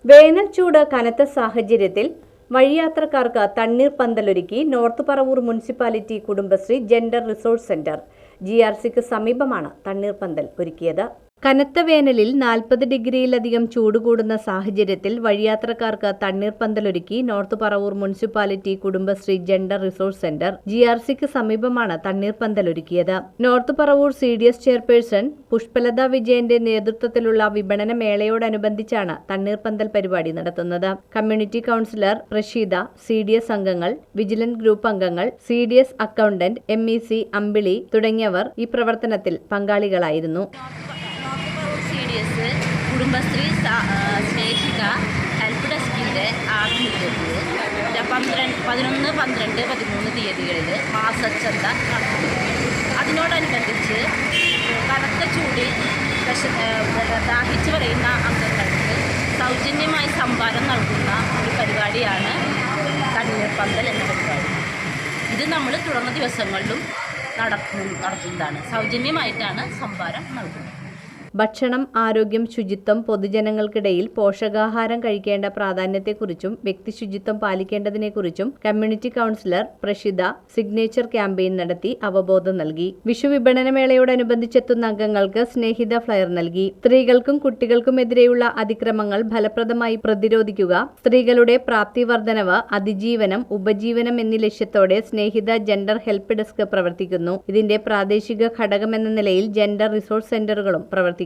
വേനൽ ചൂട് കനത്ത സാഹചര്യത്തിൽ വഴിയാത്രക്കാർക്ക് തണ്ണീർപന്തലൊരുക്കി north Paravur municipality Kudumbashree gender resource centre GRCക്ക് സമീപമാണ് തണ്ണീർപന്തൽ ഒരുക്കിയത്. കനത്ത വേനലിൽ 40 ഡിഗ്രിയിലധികം ചൂട് കൂടുന്ന സാഹചര്യത്തിൽ വഴിയാത്രക്കാർക്ക് തണ്ണീർപന്തലൊരുക്കി north Paravur municipality Kudumbashree gender resource centre GRCക്ക് സമീപമാണ് തണ്ണീർപന്തലൊരുക്കിയത്. North Paravur CDS chairperson Pushpalatha വിജയന്റെ നേതൃത്വത്തിലുള്ള വിപണന മേളയോടനുബന്ധിച്ചാണ് തണ്ണീർപന്തൽ പരിപാടി നടത്തുന്നത്. കമ്മ്യൂണിറ്റി കൗൺസിലർ പ്രഷീദ, CDS അംഗങ്ങൾ, വിജിലൻസ് ഗ്രൂപ്പ് അംഗങ്ങൾ, CDS അക്കൗണ്ടന്റ് MEC അമ്പിളി തുടങ്ങിയവർ ഈ പ്രവർത്തനത്തിൽ പങ്കാളികളായിരുന്നു. കുടുംബശ്രീ സ്നേഹിക ഹെൽപ്പ് ഡെസ്കിൻ്റെ ആഭിമുഖ്യത്തിൽ 11, 12, 13 തീയതികളിൽ മാസച്ചന്ത നടത്തുന്നു. അതിനോടനുബന്ധിച്ച് കനത്ത ചൂടിൽ ദാഹിച്ചു പറയുന്ന അംഗങ്ങൾക്ക് സൗജന്യമായി സംഭാരം നൽകുന്ന ഒരു പരിപാടിയാണ് തണ്ണീർപന്തൽ എന്ന പരിപാടി. ഇത് നമ്മൾ തുടർന്ന ദിവസങ്ങളിലും നടത്തുന്നതാണ്. സൗജന്യമായിട്ടാണ് സംഭാരം നൽകുന്നത്. ഭക്ഷണം, ആരോഗ്യം, ശുചിത്വം, പൊതുജനങ്ങൾക്കിടയിൽ പോഷകാഹാരം കഴിക്കേണ്ട പ്രാധാന്യത്തെക്കുറിച്ചും വ്യക്തിശുചിത്വം പാലിക്കേണ്ടതിനെക്കുറിച്ചും community councillor Prashitha signature campaign നടത്തി അവബോധം നൽകി. വിഷു വിപണന മേളയോടനുബന്ധിച്ചെത്തുന്ന അംഗങ്ങൾക്ക് സ്നേഹിത ഫ്ലയർ നൽകി. സ്ത്രീകൾക്കും കുട്ടികൾക്കുമെതിരെയുള്ള അതിക്രമങ്ങൾ ഫലപ്രദമായി പ്രതിരോധിക്കുക, സ്ത്രീകളുടെ പ്രാപ്തി വർധനവ്, അതിജീവനം, ഉപജീവനം എന്നീ ലക്ഷ്യത്തോടെ സ്നേഹിത ജെൻഡർ ഹെൽപ്പ് ഡെസ്ക് പ്രവർത്തിക്കുന്നു. ഇതിന്റെ പ്രാദേശിക ഘടകമെന്ന നിലയിൽ ജെൻഡർ റിസോഴ്സ് സെന്ററുകളും പ്രവർത്തിക്കുന്നു.